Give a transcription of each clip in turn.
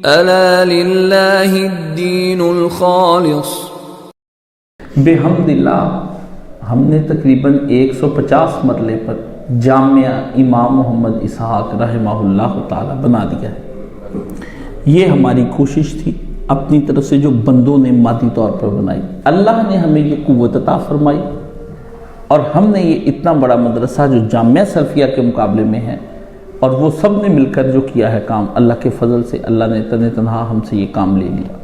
ألا لله الدين الخالص۔ بحمد اللہ ہم نے تقریباً 150 مرلے پر جامعہ امام محمد اسحاق رحمہ اللہ تعالی بنا دیا ہے۔ یہ ہماری کوشش تھی اپنی طرف سے جو بندوں نے مادی طور پر بنائی، اللہ نے ہمیں یہ قوت عطا فرمائی اور ہم نے یہ اتنا بڑا مدرسہ جو جامعہ سلفیہ کے مقابلے میں ہے اور وہ سب نے مل کر جو کیا ہے کام، اللہ کے فضل سے اللہ نے تنہا ہم سے یہ کام لے لیا۔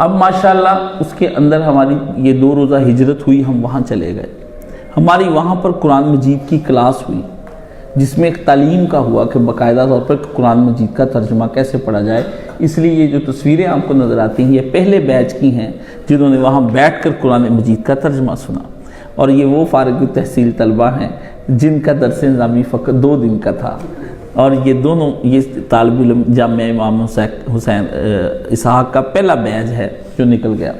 اب ماشاءاللہ اس کے اندر ہماری یہ 2 روزہ ہجرت ہوئی، ہم وہاں چلے گئے، ہماری وہاں پر قرآن مجید کی کلاس ہوئی جس میں ایک تعلیم کا ہوا کہ باقاعدہ طور پر قرآن مجید کا ترجمہ کیسے پڑھا جائے۔ اس لیے یہ جو تصویریں آپ کو نظر آتی ہیں یہ پہلے بیچ کی ہیں جنہوں نے وہاں بیٹھ کر قرآن مجید کا ترجمہ سنا، اور یہ وہ فارغ التحصیل طلبہ ہیں جن کا درس نظامی فقط 2 دن کا تھا، اور یہ دونوں یہ طالب علم جامعہ امام حسین اسحاق کا پہلا بیچ ہے جو نکل گیا۔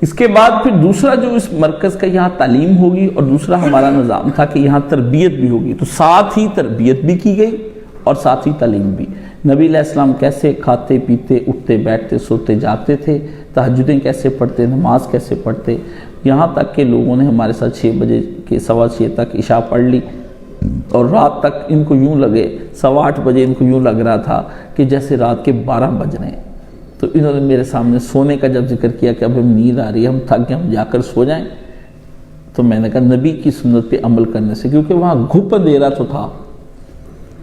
اس کے بعد پھر دوسرا جو اس مرکز کا یہاں تعلیم ہوگی اور دوسرا ہمارا نظام تھا کہ یہاں تربیت بھی ہوگی، تو ساتھ ہی تربیت بھی کی گئی اور ساتھ ہی تعلیم بھی۔ نبی علیہ السلام کیسے کھاتے پیتے اٹھتے بیٹھتے سوتے جاتے تھے، تہجدیں کیسے پڑھتے، نماز کیسے پڑھتے، یہاں تک کہ لوگوں نے ہمارے ساتھ 6 بجے کے 6:15 تک عشاء پڑھ لی، اور رات تک ان کو یوں لگے 8:15 بجے ان کو یوں لگ رہا تھا کہ جیسے رات کے 12 بج رہے ہیں۔ تو انہوں نے میرے سامنے سونے کا جب ذکر کیا کہ اب ہم نیند آ رہی ہے، ہم تھک گئے، ہم جا کر سو جائیں، تو میں نے کہا نبی کی سنت پہ عمل کرنے سے، کیونکہ وہاں گھپ اندھیرا تو تھا،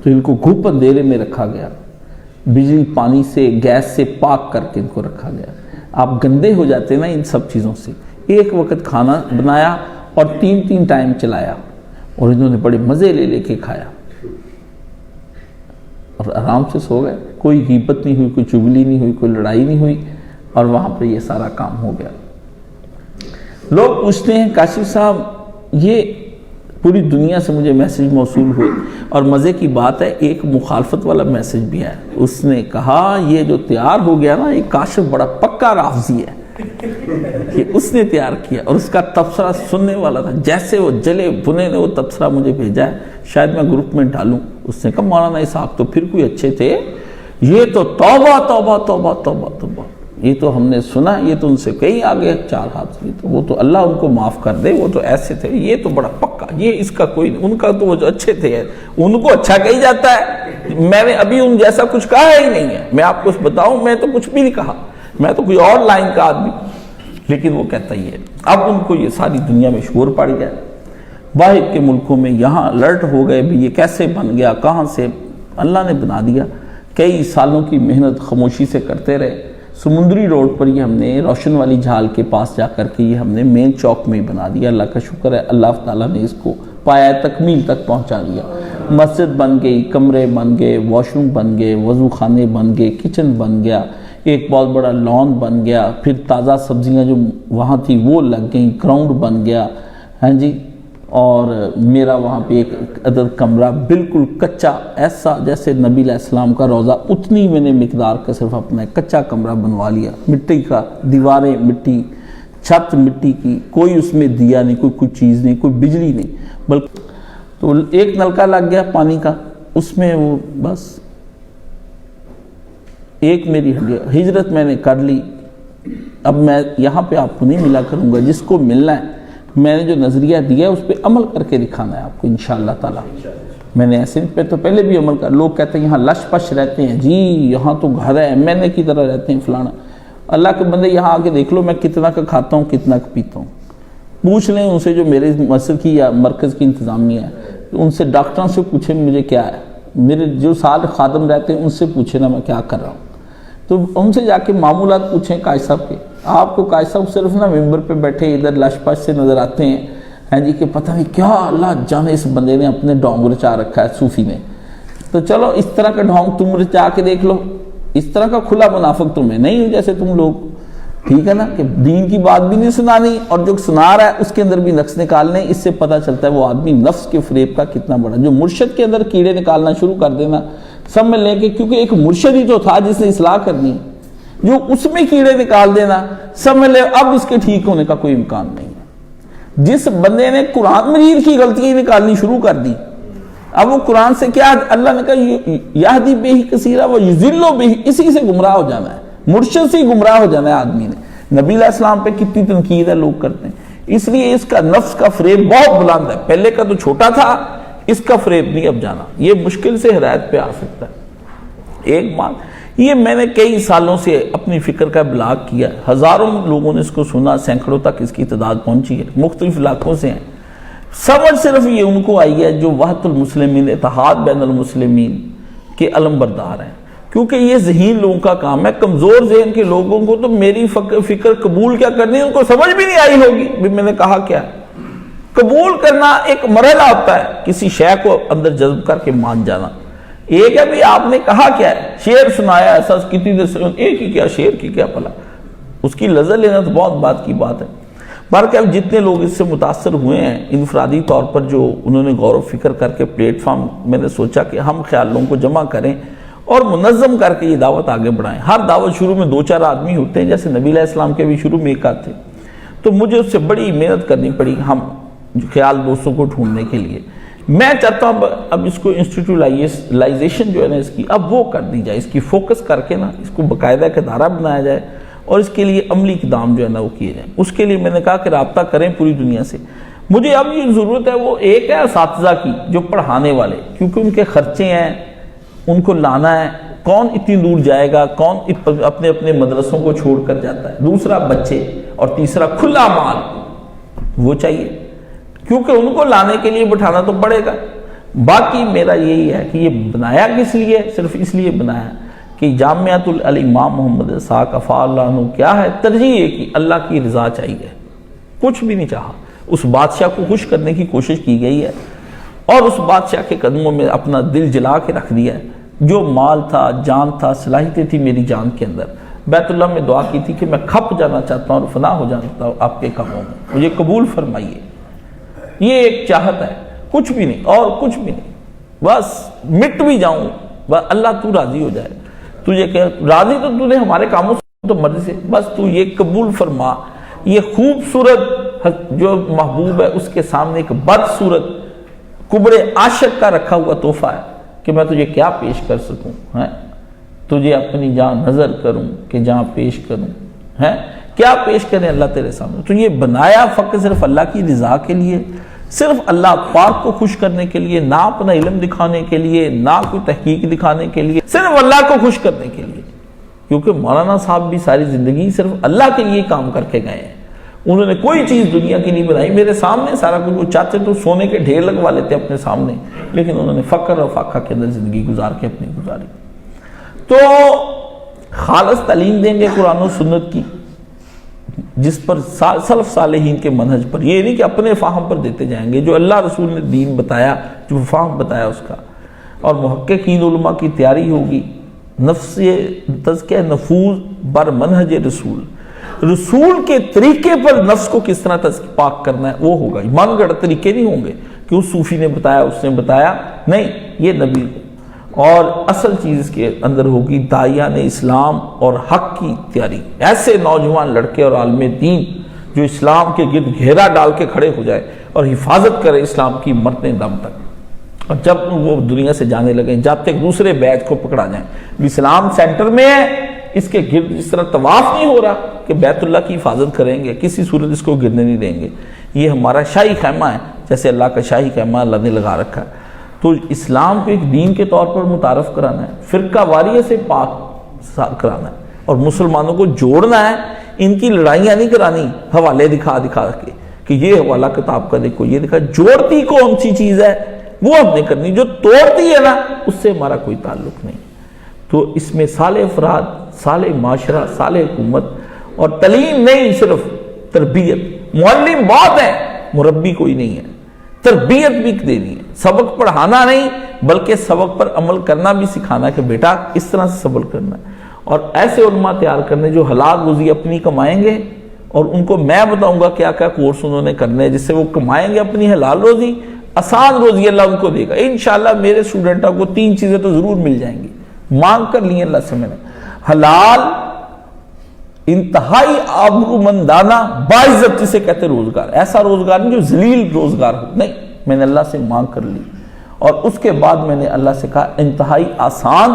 تو ان کو گھپ اندھیرے میں رکھا گیا، بجلی پانی سے گیس سے پاک کر کے ان کو رکھا گیا۔ آپ گندے ہو جاتے نا ان سب چیزوں سے۔ ایک وقت کھانا بنایا اور 3 ٹائم چلایا، اور انہوں نے بڑے مزے لے لے کے کھایا اور آرام سے سو گئے، کوئی غیبت نہیں ہوئی، کوئی چغلی نہیں ہوئی، کوئی لڑائی نہیں ہوئی، اور وہاں پہ یہ سارا کام ہو گیا۔ لوگ پوچھتے ہیں کاشف صاحب یہ پوری دنیا سے مجھے میسج موصول ہوئے، اور مزے کی بات ہے ایک مخالفت والا میسج بھی ہے، اس نے کہا یہ جو تیار ہو گیا نا یہ کاشف بڑا پکا رافضی ہے کہ اس نے تیار کیا، اور اس کا تبصرہ سننے والا تھا، جیسے وہ جلے بنے نے وہ تبصرہ مجھے بھیجا ہے، شاید میں گروپ میں ڈالوں۔ اس نے کہا مولانا اسحاق تو پھر کوئی اچھے تھے، یہ تو توبہ توبہ توبہ توبہ توبہ، یہ تو ہم نے سنا، یہ تو ان سے کئی آگے 4 ہاتھ، تو وہ تو اللہ ان کو معاف کر دے، وہ تو ایسے تھے، یہ تو بڑا پکا، یہ اس کا کوئی نہیں، ان کا تو وہ جو اچھے تھے ان کو اچھا کہی جاتا ہے، میں نے ابھی ان جیسا کچھ کہا ہی نہیں ہے، میں آپ کو بتاؤں میں تو کچھ بھی نہیں کہا، میں تو کوئی اور لائن کا آدمی، لیکن وہ کہتا ہی ہے۔ اب ان کو یہ ساری دنیا میں شور پڑ گیا، باہر کے ملکوں میں، یہاں الرٹ ہو گئے بھی یہ کیسے بن گیا، کہاں سے اللہ نے بنا دیا۔ کئی سالوں کی محنت خاموشی سے کرتے رہے، سمندری روڈ پر یہ ہم نے روشن والی جھال کے پاس جا کر کے یہ ہم نے مین چوک میں بنا دیا۔ اللہ کا شکر ہے، اللہ تعالیٰ نے اس کو پایا تکمیل تک پہنچا دیا۔ مسجد بن گئی، کمرے بن گئے، واش روم بن گئے، وضو خانے بن گئے، کچن بن گیا، ایک بہت بڑا لان بن گیا، پھر تازہ سبزیاں جو وہاں تھی وہ لگ گئیں، گراؤنڈ بن گیا، ہاں جی، اور میرا وہاں پہ ایک عدد کمرہ بالکل کچا، ایسا جیسے نبی علیہ السلام کا روضہ، اتنی میں نے مقدار کا صرف اپنا کچا کمرہ بنوا لیا، مٹی کا، دیواریں مٹی، چھت مٹی کی، کوئی اس میں دیا نہیں، کوئی چیز نہیں، کوئی بجلی نہیں، بلکہ تو ایک نلکا لگ گیا پانی کا، اس میں وہ بس ایک میری ہجرت میں نے کر لی۔ اب میں یہاں پہ آپ کو نہیں ملا کروں گا، جس کو ملنا ہے میں نے جو نظریہ دیا ہے اس پہ عمل کر کے دکھانا ہے آپ کو انشاءاللہ تعالی۔ میں نے ایسے پہ تو پہلے بھی عمل کر، لوگ کہتے ہیں یہاں لش پش رہتے ہیں، جی یہاں تو گھر ہے، ایم کی طرح رہتے ہیں فلانا۔ اللہ کے بندے یہاں آ کے دیکھ لو میں کتنا کا کھاتا ہوں، کتنا کا پیتا ہوں، پوچھ لیں ان سے جو میرے مسجد کی یا مرکز کی انتظامیہ ہے، ان سے ڈاکٹروں سے پوچھیں مجھے کیا ہے، میرے جو سال خادم رہتے ہیں ان سے پوچھیں نا میں کیا کر رہا ہوں، تو ان سے جا کے معمولات پوچھیں قائد صاحب کے۔ آپ کو قائد صاحب صرف نا ممبر پہ بیٹھے ادھر لش پش سے نظر آتے ہیں، ہاں جی، کہ پتہ نہیں کیا اللہ جانے اس بندے نے اپنے ڈھونگ رچا رکھا ہے صوفی نے۔ تو چلو اس طرح کا ڈھونگ تم رچا کے دیکھ لو، اس طرح کا کھلا منافق تمہیں نہیں ہوں جیسے تم لوگ، ٹھیک ہے نا، کہ دین کی بات بھی نہیں سنانی اور جو سنا رہا ہے اس کے اندر بھی نقص نکالنے، اس سے پتہ چلتا ہے وہ آدمی نفس کے فریب کا کتنا بڑا، جو مرشد کے اندر کیڑے نکالنا شروع کر دینا، سب میں لے کے، کیونکہ ایک مرشد ہی تو تھا جس نے اصلاح کرنی، جو اس میں کیڑے نکال دینا سب میں لے، اب اس کے ٹھیک ہونے کا کوئی امکان نہیں ہے۔ جس بندے نے قرآن مجید کی غلطیاں نکالنی شروع کر دی، اب وہ قرآن سے کیا اللہ نے کہا یہدی بہ کثیرا و یضل بہ، اسی سے گمراہ ہو جانا ہے، مرشد سے گمراہ ہو جانا ہے آدمی نے۔ نبی علیہ السلام پہ کتنی تنقید ہے لوگ کرتے ہیں، اس لیے اس کا نفس کا فریب بہت بلند ہے، پہلے کا تو چھوٹا تھا، اس کا فریب نہیں اب جانا، یہ مشکل سے ہدایت پہ آ سکتا ہے۔ ایک بات یہ میں نے کئی سالوں سے اپنی فکر کا ابلاغ کیا، ہزاروں لوگوں نے اس کو سنا، سینکڑوں تک اس کی تعداد پہنچی ہے، مختلف علاقوں سے ہیں۔ سمجھ صرف یہ ان کو آئی ہے جو وحدت المسلمین، اتحاد بین المسلمین کے علم بردار ہیں، کیونکہ یہ ذہین لوگوں کا کام ہے۔ کمزور ذہن کے لوگوں کو تو میری فکر قبول کیا کرنی ہے ان کو سمجھ بھی نہیں آئی ہوگی بھی میں نے کہا کیا۔ قبول کرنا ایک مرحلہ ہوتا ہے، کسی شے کو اندر جذب کر کے مان جانا۔ ایک ہے بھی آپ نے کہا کیا ہے، شعر سنایا ایسا کتنی دیر سے، ایک ہی کیا شعر کی کیا پلا، اس کی لذت لینا تو بہت بات کی بات ہے۔ بلکہ جتنے لوگ اس سے متاثر ہوئے ہیں انفرادی طور پر، جو انہوں نے غور و فکر کر کے پلیٹ فارم، میں نے سوچا کہ ہم خیالوں کو جمع کریں اور منظم کر کے یہ دعوت آگے بڑھائیں۔ ہر دعوت شروع میں 2-4 آدمی ہوتے ہیں، جیسے نبی علیہ السلام کے بھی شروع میں ایک آدھ تھے، تو مجھے اس سے بڑی محنت کرنی پڑی ہم خیال دوستوں کو ڈھونڈنے کے لیے۔ میں چاہتا ہوں اب اس کو انسٹیٹیوٹلائزیشن جو ہے نا اس کی اب وہ کر دی جائے، اس کی فوکس کر کے نا اس کو باقاعدہ ایک ادارہ بنایا جائے اور اس کے لیے عملی اقدام جو ہے نا وہ کیے جائیں۔ اس کے لیے میں نے کہا کہ رابطہ کریں پوری دنیا سے۔ مجھے اب یہ ضرورت ہے وہ ایک ہے اساتذہ کی جو پڑھانے والے، کیونکہ ان کے خرچے ہیں، ان کو لانا ہے، کون اتنی دور جائے گا، کون اپنے اپنے مدرسوں کو چھوڑ کر جاتا ہے۔ دوسرا بچے، اور تیسرا کھلا مال وہ چاہیے، کیونکہ ان کو لانے کے لیے بٹھانا تو پڑے گا۔ باقی میرا یہی ہے کہ یہ بنایا کس لیے، صرف اس لیے بنایا کہ جامعۃ الامام محمد اسحاق افا اللہ عنہ کیا ہے، ترجیح ہے کہ اللہ کی رضا چاہیے، کچھ بھی نہیں چاہا۔ اس بادشاہ کو خوش کرنے کی کوشش کی گئی ہے اور اس بادشاہ کے قدموں میں اپنا دل جلا کے رکھ دیا ہے۔ جو مال تھا، جان تھا، صلاحیتیں تھی میری جان کے اندر، بیت اللہ میں دعا کی تھی کہ میں کھپ جانا چاہتا ہوں اور فنا ہو جاتا ہوں آپ کے کاموں میں، مجھے قبول فرمائیے۔ یہ ایک چاہت ہے، کچھ بھی نہیں اور کچھ بھی نہیں، بس مٹ بھی جاؤں، بس اللہ تو راضی ہو جائے۔ تجھے کہ راضی تو نے ہمارے کاموں سے تو مرضی سے، بس تو یہ قبول فرما۔ یہ خوبصورت جو محبوب ہے اس کے سامنے ایک بدصورت کبڑے عاشق کا رکھا ہوا تحفہ ہے کہ میں تجھے کیا پیش کر سکوں، تجھے اپنی جان نظر کروں کہ جان پیش کروں، کیا پیش کریں اللہ تیرے سامنے۔ تو یہ بنایا فقط صرف اللہ کی رضا کے لیے، صرف اللہ پاک کو خوش کرنے کے لیے، نہ اپنا علم دکھانے کے لیے، نہ کوئی تحقیق دکھانے کے لیے، صرف اللہ کو خوش کرنے کے لیے۔ کیونکہ مولانا صاحب بھی ساری زندگی صرف اللہ کے لیے کام کر کے گئے ہیں، انہوں نے کوئی چیز دنیا کی نہیں بنائی۔ میرے سامنے سارا کچھ، وہ چاہتے تو سونے کے ڈھیر لگوا لیتے اپنے سامنے، لیکن انہوں نے فقر اور فاقہ کے اندر زندگی گزار کے اپنی گزاری۔ تو خالص تعلیم دیں گے قرآن و سنت کی، جس پر سلف صالحین کے منہج پر، یہ نہیں کہ اپنے فہم پر دیتے جائیں گے، جو اللہ رسول نے دین بتایا، جو فہم بتایا اس کا۔ اور محققین علماء کی تیاری ہوگی، نفس تزکیہ نفوذ بر منہج رسول، رسول کے طریقے پر نفس کو کس طرح پاک کرنا ہے وہ ہوگا۔ من گڑھ طریقے نہیں ہوں گے کہ اس صوفی نے بتایا، اس نے بتایا، نہیں، یہ نبی۔ اور اصل چیز اس کے اندر ہوگی داعیان اسلام اور حق کی تیاری، ایسے نوجوان لڑکے اور عالم دین جو اسلام کے گرد گھیرا ڈال کے کھڑے ہو جائے اور حفاظت کرے اسلام کی مرتے دم تک۔ اور جب وہ دنیا سے جانے لگیں، جب تک دوسرے بیچ کو پکڑا جائیں، اسلام سینٹر میں ہے، اس کے گرد اس طرح طواف نہیں ہو رہا کہ بیت اللہ کی حفاظت کریں گے، کسی صورت اس کو گرنے نہیں دیں گے۔ یہ ہمارا شاہی خیمہ ہے، جیسے اللہ کا شاہی خیمہ اللہ نے لگا رکھا ہے۔ تو اسلام کو ایک دین کے طور پر متعارف کرانا ہے، فرقہ واریت سے پاک کرانا ہے، اور مسلمانوں کو جوڑنا ہے۔ ان کی لڑائیاں نہیں کرانی حوالے دکھا کے کہ یہ حوالہ کتاب کا دیکھو، یہ دکھا۔ جوڑتی کون سی چیز ہے وہ ہم نے کرنی، جو توڑتی ہے نا اس سے ہمارا کوئی تعلق نہیں۔ تو اس میں صالح افراد، صالح معاشرہ، صالح حکومت، اور تعلیم نہیں صرف تربیت۔ معلم بہت ہے، مربی کوئی نہیں ہے۔ تربیت بھی دینی ہے، سبق پڑھانا نہیں بلکہ سبق پر عمل کرنا بھی سکھانا ہے کہ بیٹا اس طرح سے سبق کرنا ہے۔ اور ایسے علماء تیار کرنے جو حلال روزی اپنی کمائیں گے، اور ان کو میں بتاؤں گا کیا کیا کورس انہوں نے کرنے جس سے وہ کمائیں گے اپنی حلال روزی، آسان روزی اللہ ان کو دے گا۔ انشاءاللہ میرے اسٹوڈنٹوں کو 3 چیزیں تو ضرور مل جائیں گی، مانگ کر لی اللہ سے میں نے۔ حلال، انتہائی آبرومندانہ باعزت جسے کہتے روزگار، ایسا روزگار نہیں جو ذلیل روزگار ہو، نہیں، میں نے اللہ سے مانگ کر لی۔ اور اس کے بعد میں نے اللہ سے کہا انتہائی آسان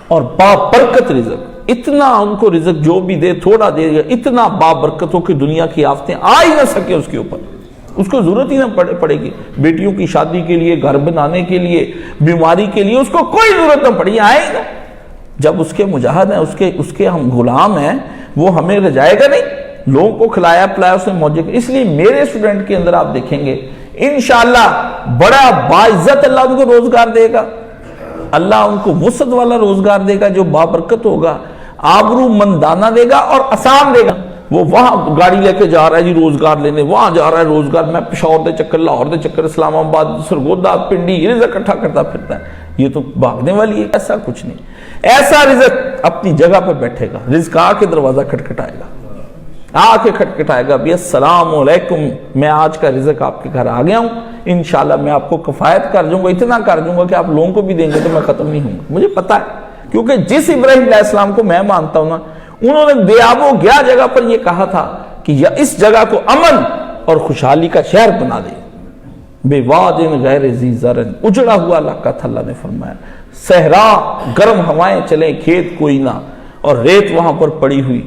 اور بابرکت رزق، اتنا ان کو رزق جو بھی دے تھوڑا دے گا، اتنا بابرکت ہو کہ دنیا کی آفتیں آ ہی نہ سکے اس کے اوپر، اس کو ضرورت ہی نہ پڑے گی، بیٹیوں کی شادی کے لیے، گھر بنانے کے لیے، بیماری کے لیے اس کو کوئی ضرورت نہ پڑی، آئے گا۔ جب اس کے مجاہد ہیں، اس کے ہم غلام ہیں، وہ ہمیں رجائے گا نہیں، لوگوں کو کھلایا پلایا اس نے موجے گا۔ اس لیے میرے اسٹوڈنٹ کے اندر آپ دیکھیں گے انشاءاللہ بڑا باعزت اللہ ان کو روزگار دے گا، اللہ ان کو وسعت والا روزگار دے گا جو بابرکت ہوگا، آبرو مندانہ دے گا اور آسان دے گا۔ وہ وہاں گاڑی لے کے جا رہا ہے جی روزگار لینے، وہاں جا رہا ہے روزگار، میں پشاور دے چکر، لاہور دے چکر، اسلام آباد، سرگودا، پنڈی، رزق اکٹھا کرتا پھرتا ہے، یہ تو بھاگنے والی ہے۔ ایسا کچھ نہیں، ایسا رزق اپنی جگہ پہ بیٹھے گا، رزق آ کے دروازہ کھٹکھٹائے گا، آ کے کھٹکھٹائے گا بھی السلام علیکم، میں آج کا رزق آپ کے گھر آ گیا ہوں، انشاءاللہ میں آپ کو کفایت کر دوں گا، اتنا کر دوں گا کہ آپ لوگوں کو بھی دیں گے تو میں ختم نہیں ہوں گا۔ مجھے پتا ہے، کیونکہ جس ابراہیم علیہ السلام کو میں مانتا ہوں نا، انہوں نے بے آب و گیا جگہ پر یہ کہا تھا کہ اس جگہ کو امن اور خوشحالی کا شہر بنا دے، بے واد غیر ذی زرع، اجڑا ہوا علاقہ تھا، اللہ نے فرمایا صحرا، گرم ہوائیں چلیں، کھیت کوئی نہ، اور ریت وہاں پر پڑی ہوئی،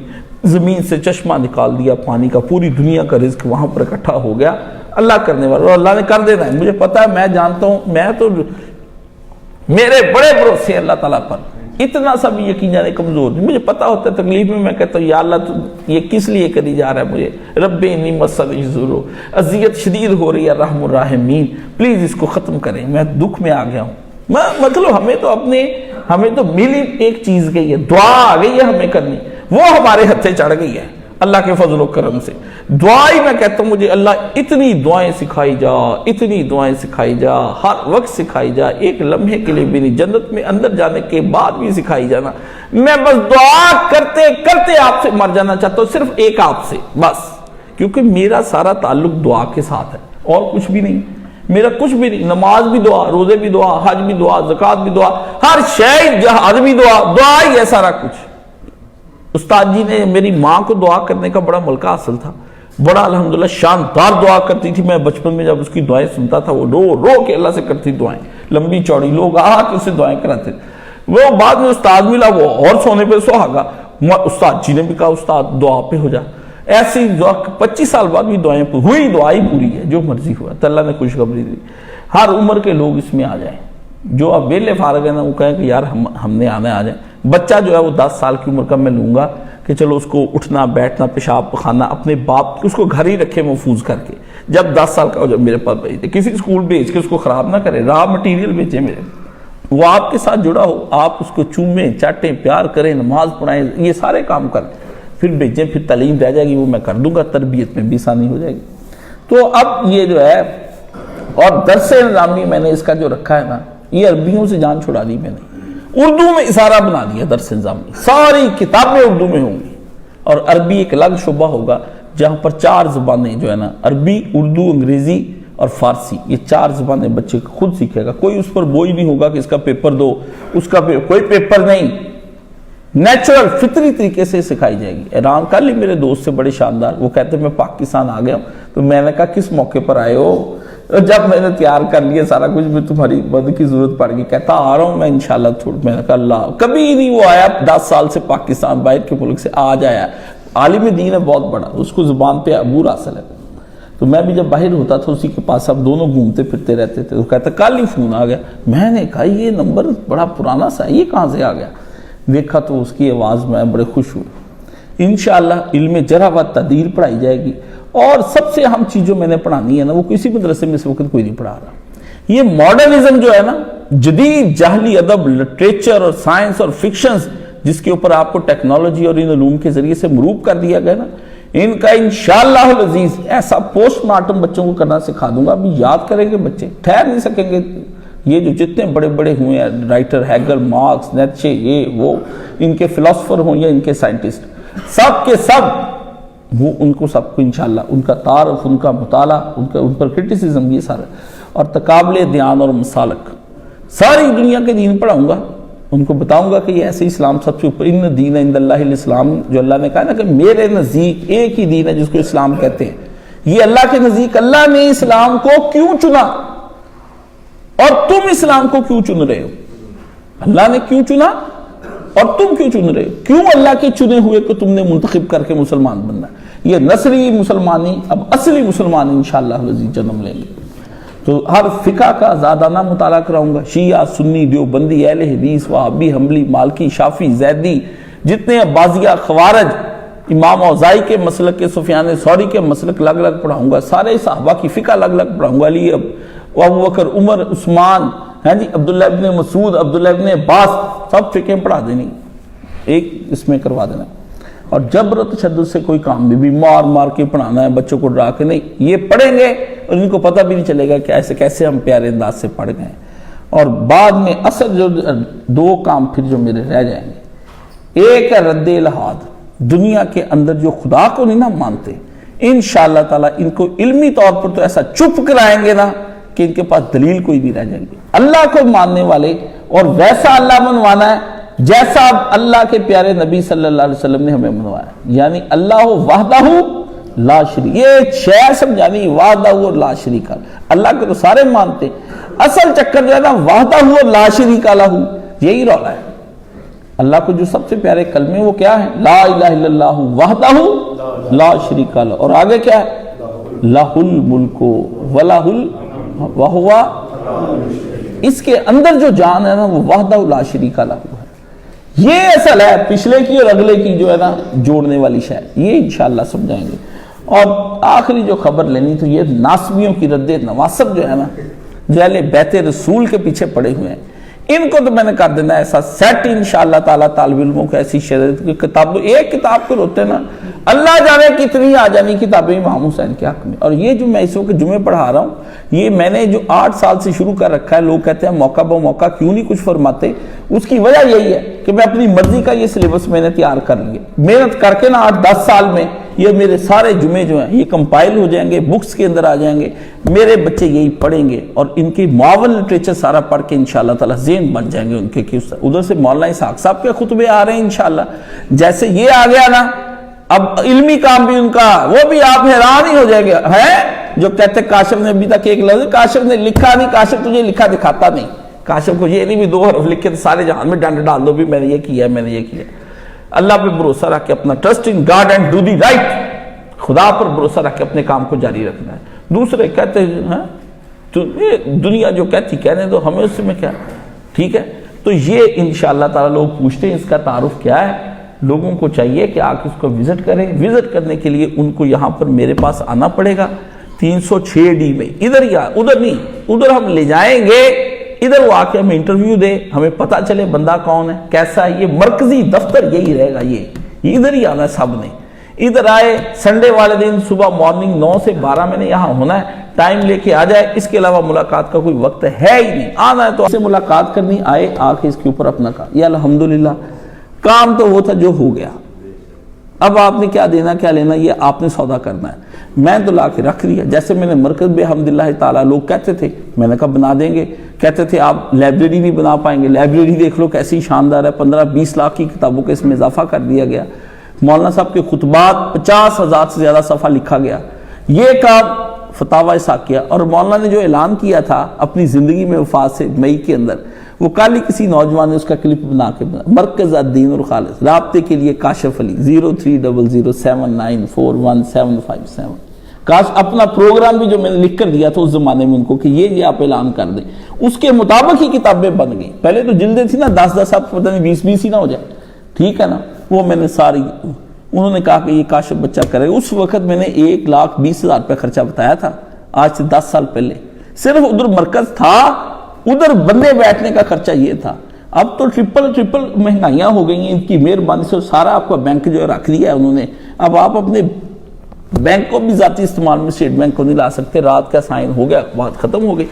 زمین سے چشمہ نکال دیا پانی کا، پوری دنیا کا رزق وہاں پر اکٹھا ہو گیا، اللہ کرنے والا، اور اللہ نے کر دینا ہے، مجھے پتا ہے، میں جانتا ہوں، میں تو میرے بڑے بھروسے اللہ تعالیٰ پر، اتنا سا بھی یقین جانے کمزور نہیں، مجھے پتا ہوتا ہے تکلیف میں کہتا ہوں یا اللہ تو یہ کس لیے کری جا رہا ہے مجھے، رب انی مسنی الضر، اذیت شدید ہو رہی ہے، رحم الراحمین پلیز اس کو ختم کریں، میں دکھ میں آ گیا ہوں۔ مطلب ہمیں تو ملی ایک چیز گئی ہے، دعا آ گئی ہے ہمیں کرنی، وہ ہمارے ہتھے چڑھ گئی ہے اللہ کے فضل و کرم سے۔ دعا ہی میں کہتا ہوں مجھے اللہ اتنی دعائیں سکھائی جا، اتنی دعائیں سکھائی جا، ہر وقت سکھائی جا، ایک لمحے کے لیے بھی نہیں، جنت میں اندر جانے کے بعد بھی سکھائی جانا۔ میں بس دعا کرتے کرتے آپ سے مر جانا چاہتا ہوں، صرف ایک آپ سے بس، کیونکہ میرا سارا تعلق دعا کے ساتھ ہے اور کچھ بھی نہیں، میرا کچھ بھی نہیں، نماز بھی دعا، روزے بھی دعا، حج بھی دعا، زکوٰۃ بھی دعا، ہر شے جہاد بھی دعا، دعا ہی ہے سارا کچھ۔ استاد جی نے میری ماں کو دعا کرنے کا بڑا ملکہ حاصل تھا، بڑا الحمدللہ شاندار دعا کرتی تھی، میں بچپن میں جب اس کی دعائیں سنتا تھا، وہ رو رو کے اللہ سے کرتی دعائیں، لمبی چوڑی، لوگ آ کے اسے دعائیں کراتے، وہ بعد میں استاد ملا، وہ اور سونے پہ سہاگا، استاد جی نے بھی کہا استاد دعا پہ ہو جا، ایسی دعا 25 سال بعد بھی دعائیں ہوئی، دعا ہی پوری ہے، جو مرضی ہوا تو اللہ نے خوشخبری دی۔ ہر عمر کے لوگ اس میں آ جائیں، جو اب ویلے فارغ ہیں نا، وہ کہیں کہ یار ہم نے آنا آ جائیں۔ بچہ جو ہے وہ 10 سال کی عمر کا میں لوں گا کہ چلو اس کو اٹھنا بیٹھنا پیشاب پخانا اپنے باپ اس کو گھر ہی رکھے محفوظ کر کے، جب 10 سال کا ہو جب میرے پاس بھیج دے، کسی اسکول بھیج کے اس کو خراب نہ کرے، را مٹیریل بھیجے میرے، وہ آپ کے ساتھ جڑا ہو، آپ اس کو چومیں چاٹیں پیار کریں، نماز پڑھائیں، یہ سارے کام کریں، پھر بھیجیں، پھر تعلیم رہ جائے گی وہ میں کر دوں گا، تربیت میں بھی آسانی ہو جائے گی۔ تو اب یہ جو ہے، اور درس نظامی میں نے اس کا جو رکھا ہے نا، یہ عربیوں سے جان چھڑا دی میں نے، اردو میں اشارہ بنا دیا درس نظامی، ساری کتابیں اردو میں ہوں گی، اور عربی ایک الگ شعبہ ہوگا جہاں پر 4 زبانیں جو ہے نا، عربی، اردو، انگریزی اور فارسی، یہ 4 زبانیں بچے خود سیکھے گا، کوئی اس پر بوجھ نہیں ہوگا کہ اس کا پیپر دو، اس کا کوئی پیپر نہیں، نیچرل فطری طریقے سے سکھائی جائے گی۔ ایران کل ہی میرے دوست سے بڑے شاندار، وہ کہتے ہیں میں پاکستان آ گیا ہوں، تو میں نے کہا کس موقع پر آئے ہو؟ جب میں نے تیار کر لیا سارا کچھ، میں تمہاری مدد کی ضرورت پڑ گئی، کہتا آ رہا ہوں میں انشاءاللہ میں نے کہا اللہ، کبھی نہیں وہ آیا 10 سال سے پاکستان باہر کے ملک سے، آج آیا، عالم دین ہے بہت بڑا، اس کو زبان پہ عبور حاصل ہے، تو میں بھی جب باہر ہوتا تھا اسی کے پاس، اب دونوں گھومتے پھرتے رہتے تھے، تو کہتا کل ہی فون آ گیا، میں نے کہا یہ نمبر بڑا پرانا سا ہے، یہ کہاں سے آ گیا؟ دیکھا تو اس کی آواز میں بڑے خوش ہوئے۔ انشاءاللہ علم جرح و تعدیل پڑھائی جائے گی، اور سب سے اہم چیز جو میں نے پڑھانی ہے نا، وہ کسی مدرسے میں اس وقت کوئی نہیں پڑھا رہا۔ یہ ماڈرنزم جو ہے نا، جدید جاہلی ادب، لٹریچر اور سائنس اور فکشنز، جس کے اوپر آپ کو ٹیکنالوجی اور ان علوم کے ذریعے سے مروب کر دیا گیا نا، ان کا انشاءاللہ العزیز ایسا پوسٹ مارٹم بچوں کو کرنا سکھا دوں گا، ابھی یاد کریں گے بچے، ٹھہر نہیں سکیں گے۔ یہ جو جتنے بڑے بڑے ہوئے ہیں، رائٹر ہیگل، مارکس، نیٹشے، یہ وہ، ان کے فلسفر ہوں یا ان کے سائنٹسٹ، سب کے سب وہ ان کو سب کو انشاءاللہ ان کا تعارف، ان کا مطالعہ، ان پر کرٹیسزم، یہ سارا، اور تقابل دیان اور مسالک، ساری دنیا کے دین پڑھاؤں گا، ان کو بتاؤں گا کہ یہ ایسے اسلام سب سے اوپر، ان دین عند اللہ الاسلام، جو اللہ نے کہا نا کہ میرے نزدیک ایک ہی دین ہے جس کو اسلام کہتے ہیں، یہ اللہ کے نزدیک اللہ نے اسلام کو کیوں چنا؟ اور تم اسلام کو کیوں چن رہے ہو؟ اللہ نے کیوں چنا اور تم کیوں چن رہے ہو؟ کیوں اللہ کے چنے ہوئے کو تم نے منتخب کر کے مسلمان بننا؟ یہ نصری مسلمانی اب اصلی مسلمان انشاءاللہ العزیز جنم لیں گے۔ تو ہر فقہ کا زادانہ مطالعہ کراؤں گا، شیعہ، سنی، دیوبندی، اہل حدیث، وہابی، حنبلی، مالکی، شافعی، زیدی، جتنے عباسیہ، خوارج، امام اوزاعی کے مسلک کے، سفیان ثوری کے مسلک الگ الگ پڑھاؤں گا، سارے صحابہ کی فقہ الگ الگ پڑھاؤں گا، علی، ابو بکر، عمر، عثمان، عبداللہ ابن مسعود، عبداللہ ابن عباس، سب فقہ پڑھا دینی، ایک اس میں کروا دینا۔ اور جبر و تشدد سے کوئی کام بھی مار مار کے پڑھانا ہے، بچوں کو ڈرا کے نہیں، یہ پڑھیں گے اور ان کو پتہ بھی نہیں چلے گا کہ ایسے کیسے ہم پیارے انداز سے پڑھ گئے۔ اور بعد میں اصل جو دو کام پھر جو میرے رہ جائیں گے، ایک ہے رد الہاد، دنیا کے اندر جو خدا کو نہیں نہ مانتے، انشاءاللہ تعالیٰ ان کو علمی طور پر تو ایسا چپ کرائیں گے نا کہ ان کے پاس دلیل کوئی نہیں رہ جائے گی۔ اللہ کو ماننے والے اور ویسا اللہ منوانا ہے جیسا اللہ کے پیارے نبی صلی اللہ علیہ وسلم نے ہمیں منوایا، یعنی اللہ وحدہ لا شریک، یہ شے سمجھانی وحدہ اور لا شریک، اللہ کو تو سارے مانتے، اصل چکر جو ہے نا وحدہ اور لا شریک لہ، یہی رولا ہے۔ اللہ کو جو سب سے پیارے کلمے وہ کیا ہے؟ لا الہ الا اللہ وحدہ لا شریک لہ، اور آگے کیا ہے؟ لہ الملک ولہ وہو، اس کے اندر جو جان ہے نا وہ وحدہ لا شریک لہ ہے۔ یہ اصل ہے، پچھلے کی اور اگلے کی جو ہے نا جوڑنے والی شے، یہ انشاءاللہ سمجھائیں گے۔ اور آخری جو خبر لینی تو یہ ناسبیوں کی رد نواسب جو ہے نا، جو اہل بیت رسول کے پیچھے پڑے ہوئے ہیں، ان کو تو میں نے کر دینا ایسا سیٹ انشاءاللہ تعالیٰ، طالب علموں کو ایسی شریعت کی کتاب، ایک کتاب پر ہوتے نا اللہ جانے کتنی آ جانی کتابیں امام حسین کے حق میں۔ اور یہ جو میں اس وقت جمعے پڑھا رہا ہوں، یہ میں نے جو 8 سال سے شروع کر رکھا ہے، لوگ کہتے ہیں موقع بہ موقع کیوں نہیں کچھ فرماتے، اس کی وجہ یہی ہے کہ میں اپنی مرضی کا یہ سلیبس میں نے تیار کر لیا، محنت کر کے نا 8-10 سال میں یہ میرے سارے جمعے جو ہیں یہ کمپائل ہو جائیں گے، بکس کے اندر آ جائیں گے، میرے بچے یہی پڑھیں گے اور ان کی معاون لٹریچر سارا پڑھ کے انشاءاللہ تعالیٰ ذہن بن جائیں گے ان کے، کہ ادھر سے مولانا اسحاق صاحب کے خطبے آ رہے ہیں انشاءاللہ، جیسے یہ آ گیا نا اب علمی کام بھی ان کا، وہ بھی آپ حیران ہی ہو جائیں گے، ہے جو کہتے کاشف نے ابھی تک ایک لفظ کاشف نے لکھا نہیں، کاشف تجھے لکھا دکھاتا نہیں، کاشف کو یہ نہیں بھی 2 حرف لکھ کے سارے جہان میں ڈنڈ ڈال دو بھی میں نے یہ کیا ہے، میں نے یہ کیا۔ اللہ پہ بھروسہ رکھ کے اپنا trust in God and do the right, خدا پر بھروسہ رکھ کے اپنے کام کو جاری رکھنا ہے۔ دوسرے کہتے ہیں تو دنیا جو کہتی کہنے دو، ہمیں اس میں کیا، ٹھیک ہے۔ تو یہ انشاءاللہ تعالیٰ لوگ پوچھتے ہیں اس کا تعارف کیا ہے، لوگوں کو چاہیے کہ آ کے اس کو وزٹ کریں۔ وزٹ کرنے کے لیے ان کو یہاں پر میرے پاس آنا پڑے گا 306D میں، ادھر یا ادھر نہیں، ادھر ہم لے جائیں گے، ادھر وہ آ کے ہمیں انٹرویو دے، ہمیں پتہ چلے بندہ کون ہے، کیسا ہے۔ یہ مرکزی دفتر یہی رہے گا، یہ ادھر ہی آنا ہے سب نے، ادھر آئے۔ سنڈے والے دن صبح مارننگ 9 سے 12 میں نے یہاں ہونا ہے، ٹائم لے کے آ جائے، اس کے علاوہ ملاقات کا کوئی وقت ہے ہی نہیں، آنا ہے تو سے ملاقات کرنی، آئے آ کے اس کے اوپر اپنا کام۔ یہ الحمدللہ کام تو وہ تھا جو ہو گیا، اب آپ نے کیا دینا کیا لینا یہ آپ نے سودا کرنا ہے۔ میں تو لا کے رکھ دیا، جیسے میں نے مرکز بحمداللہ تعالیٰ، لوگ کہتے تھے، میں نے کہا بنا دیں گے، کہتے تھے آپ لائبریری نہیں بنا پائیں گے، لائبریری دیکھ لو کیسی شاندار ہے، 15-20 لاکھ کی کتابوں کے اس میں اضافہ کر دیا گیا، مولانا صاحب کے خطبات 50,000 سے زیادہ صفحہ لکھا گیا، یہ کام فتاوی ساکیہ۔ اور مولانا نے جو اعلان کیا تھا اپنی زندگی میں وفات سے مئی کے اندر، وہ کل ہی کسی نوجوان نے اس کا کلپ بنا کے مرکز الدین الخالص، رابطے کے لیے کاشف علی 030079417757۔ کاش اپنا پروگرام بھی جو میں نے لکھ کر دیا تھا اس زمانے میں ان کو کہ یہ آپ اعلان کر دیں، اس کے مطابق ہی کتابیں بن گئیں۔ پہلے تو جلدیں تھی نا 10-10 اب پتہ نہیں 20-20 ہی نہ ہو جائے، ٹھیک ہے نا، وہ میں نے ساری، انہوں نے کہا کہ یہ کاشف بچہ کرے۔ اس وقت میں نے 1,20,000 روپے خرچہ بتایا تھا، آج سے 10 سال پہلے، صرف ادھر مرکز تھا، ادھر بندے بیٹھنے کا خرچہ یہ تھا۔ اب تو ٹرپل مہنگائیاں ہو گئی ہیں، ان کی مہربانی سے سارا آپ کا بینک جو رکھ دیا ہے انہوں نے، اب آپ اپنے بینک کو بھی ذاتی استعمال میں اسٹیٹ بینک کو نہیں لا سکتے، رات کا سائن ہو گیا، بات ختم ہو گئی۔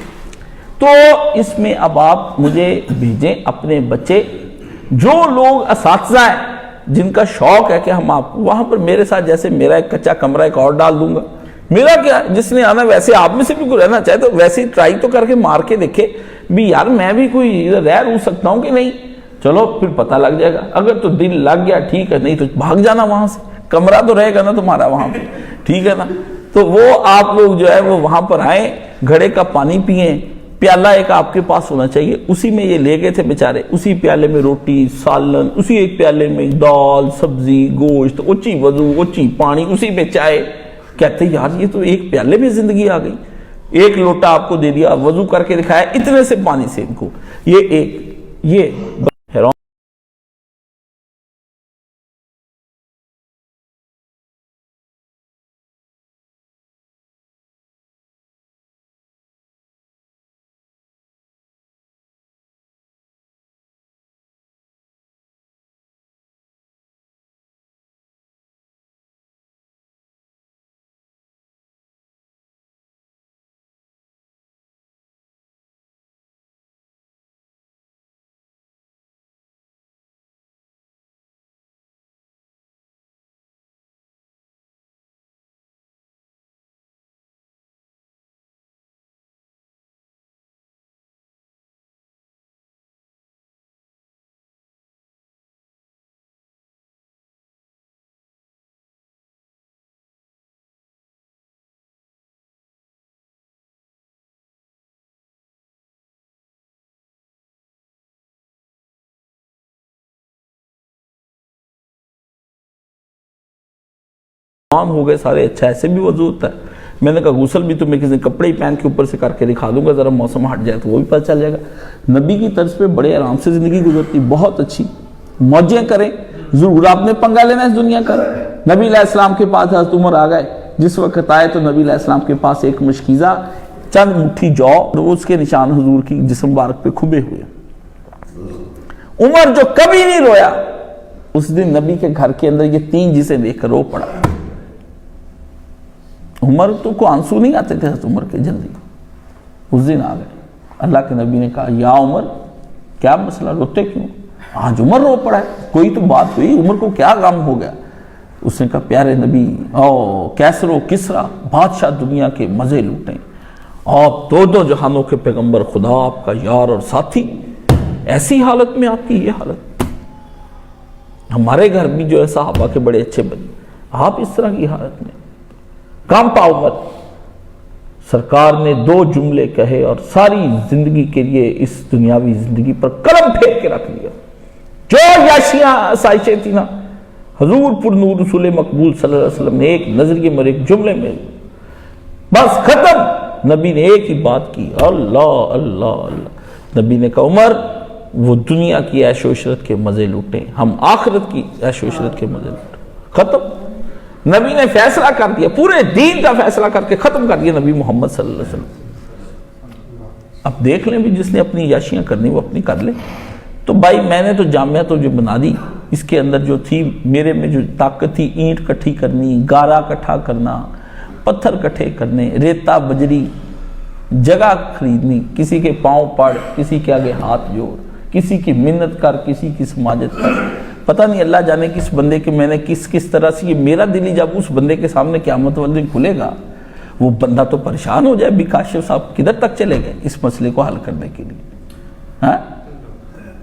تو اس میں اب آپ مجھے بھیجیں اپنے بچے، جو لوگ اساتذہ ہیں جن کا شوق ہے کہ ہم آپ وہاں پر میرے ساتھ، جیسے میرا ایک کچا کمرہ ایک اور ڈال دوں گا، میرا کیا، جس نے آنا ویسے آپ میں سے بھی کوئی رہنا چاہے تو ویسے ہی ٹرائی تو کر کے مار کے دیکھے بھی یار میں بھی کوئی ادھر رہ سکتا ہوں کہ نہیں، چلو پھر پتہ لگ جائے گا، اگر تو دل لگ گیا ٹھیک ہے، نہیں تو بھاگ جانا وہاں سے، کمرہ تو رہے گا نا تمہارا وہاں پہ، ٹھیک ہے نا۔ تو وہ آپ لوگ جو ہے وہ وہاں پر آئیں، گھڑے کا پانی پئیں، پیالہ ایک آپ کے پاس ہونا چاہیے. اسی میں یہ لے گئے تھے بیچارے, اسی پیالے میں روٹی سالن, اسی ایک پیالے میں دال سبزی گوشت, اوچی وضو اوچی پانی, اسی میں چائے. کہتے یار یہ تو ایک پیالے میں زندگی آ گئی. ایک لوٹا آپ کو دے دیا, وضو کر کے دکھایا اتنے سے پانی سے ان کو. یہ حیران. ہو گئے سارے. اچھا ایسے بھی وضو ہوتا ہے؟ میں نے کہا غسل بھی تو میں کسی کپڑے ہی پہن کے اوپر سے کر کے دکھا دوں گا, ذرا موسم ہٹ جائے تو وہ بھی پتہ چل جائے گا. نبی کی طرز پہ بڑے آرام سے زندگی گزرتی, بہت اچھی. موجیں کریں, ضرور آپ نے پنگا لینا اس دنیا کا. نبی علیہ السلام کے پاس حضرت عمر آ گئے. جس وقت آئے تو نبی علیہ السلام کے پاس ایک مشکیزہ, چند مٹھی جو, اس کے نشان حضور کی جسم مبارک پہ کھبے ہوئے. عمر جو کبھی نہیں رویا, اس دن نبی کے گھر کے اندر یہ 3 چیزیں دیکھ کر رو پڑا. عمر تو کو آنسو نہیں آتے تھے, حضرت عمر کے جلدی. اس دن آ گئے. اللہ کے نبی نے کہا یا عمر کیا مسئلہ, روتے کیوں؟ آج عمر رو پڑا ہے, کوئی تو بات ہوئی, عمر کو کیا غم ہو گیا؟ اس نے کہا پیارے نبی, کیسر و کسرا بادشاہ دنیا کے مزے لوٹیں, آپ 2 جہانوں کے پیغمبر خدا, آپ کا یار اور ساتھی, ایسی حالت میں آپ کی یہ حالت. ہمارے گھر بھی جو ہے صحابہ کے بڑے اچھے بنے, آپ اس طرح کی حالت میں. کانپا عمر. سرکار نے 2 جملے کہے اور ساری زندگی کے لیے اس دنیاوی زندگی پر قلم پھیر کے رکھ لیا. جو یاشیاں آسائشیں تھی نا, حضور پر نور رسول مقبول صلی اللہ علیہ وسلم نے ایک نظریے میں ایک جملے میں بس ختم. نبی نے ایک ہی بات کی, اللہ اللہ اللہ. نبی نے کہا عمر وہ دنیا کی عیش و عشرت کے مزے لوٹیں, ہم آخرت کی عیش و عشرت کے مزے لوٹیں. ختم. نبی نے فیصلہ کر دیا, پورے دین کا فیصلہ کر کے ختم کر دیا نبی محمد صلی اللہ علیہ وسلم. اب دیکھ لیں بھی جس نے اپنی یاشیاں کرنی وہ اپنی کر لیں. تو بھائی میں نے تو جامعہ تو جو بنا دی, اس کے اندر جو تھی میرے میں جو طاقت تھی, اینٹ کٹھی کرنی, گارا کٹھا کرنا, پتھر کٹھے کرنے, ریتا بجری, جگہ خریدنی, کسی کے پاؤں پڑ, کسی کے آگے ہاتھ جوڑ, کسی کی منت کر, کسی کی سماجت کر. پتہ نہیں اللہ جانے کس بندے کے میں نے کس طرح سے, یہ میرا دل ہی جب اس بندے کے سامنے قیامت والے دن کھلے گا, وہ بندہ تو پریشان ہو جائے بھی کاشف صاحب کدھر تک چلے گئے اس مسئلے کو حل کرنے کے لیے. ہاں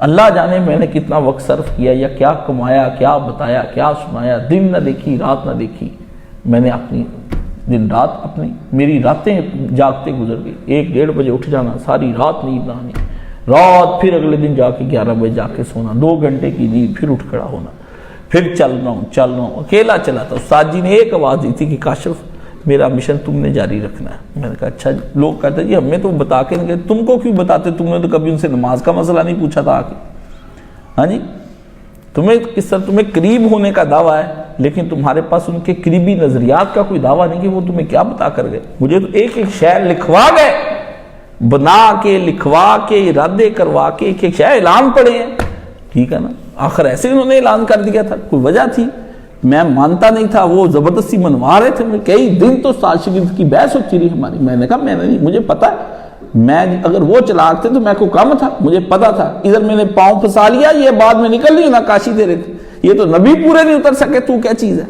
اللہ جانے میں نے کتنا وقت صرف کیا, یا کیا کمایا, کیا بتایا, کیا سنایا, دن نہ دیکھی رات نہ دیکھی. میں نے اپنی دن رات اپنی میری راتیں جاگتے گزر گئی. 1-1:30 بجے اٹھ جانا, ساری رات نیند نہ آنی, رات پھر اگلے دن جا کے 11 بجے جا کے سونا, 2 گھنٹے کی نیند, پھر اٹھ کھڑا ہونا, پھر چل رہا ہوں. اکیلا چلا تھا. استاد جی نے ایک آواز دی تھی کہ کاشف میرا مشن تم نے جاری رکھنا ہے. میں نے کہا اچھا. لوگ کہتے جی ہمیں تو بتا کے نہیں گئے, تم کو کیوں بتاتے, تم نے تو کبھی ان سے نماز کا مسئلہ نہیں پوچھا تھا آ کے. ہاں جی, تمہیں کس طرح تمہیں قریب ہونے کا دعویٰ ہے, لیکن تمہارے پاس ان کے قریبی نظریات کا کوئی دعویٰ نہیں کہ وہ تمہیں کیا بتا کر گئے. مجھے تو ایک شعر لکھوا گئے, بنا کے لکھوا کے ارادے کروا کے ایک شعر اعلان پڑے ہیں. ٹھیک ہے نا, آخر ایسے انہوں نے اعلان کر دیا تھا, کوئی وجہ تھی, میں مانتا نہیں تھا, وہ زبردستی منوا رہے تھے. کئی دن تو شاگرد کی بحث ہوتی رہی ہماری. میں نے کہا میں نے نہیں, مجھے پتا ہے, میں اگر وہ چلاک تھے تو میں کو کم تھا, مجھے پتا تھا. ادھر میں نے پاؤں پھنسا لیا, یہ بعد میں نکل رہی نقاشی دے رہے تھے. یہ تو نبی پورے نہیں اتر سکے, تو کیا چیز ہے.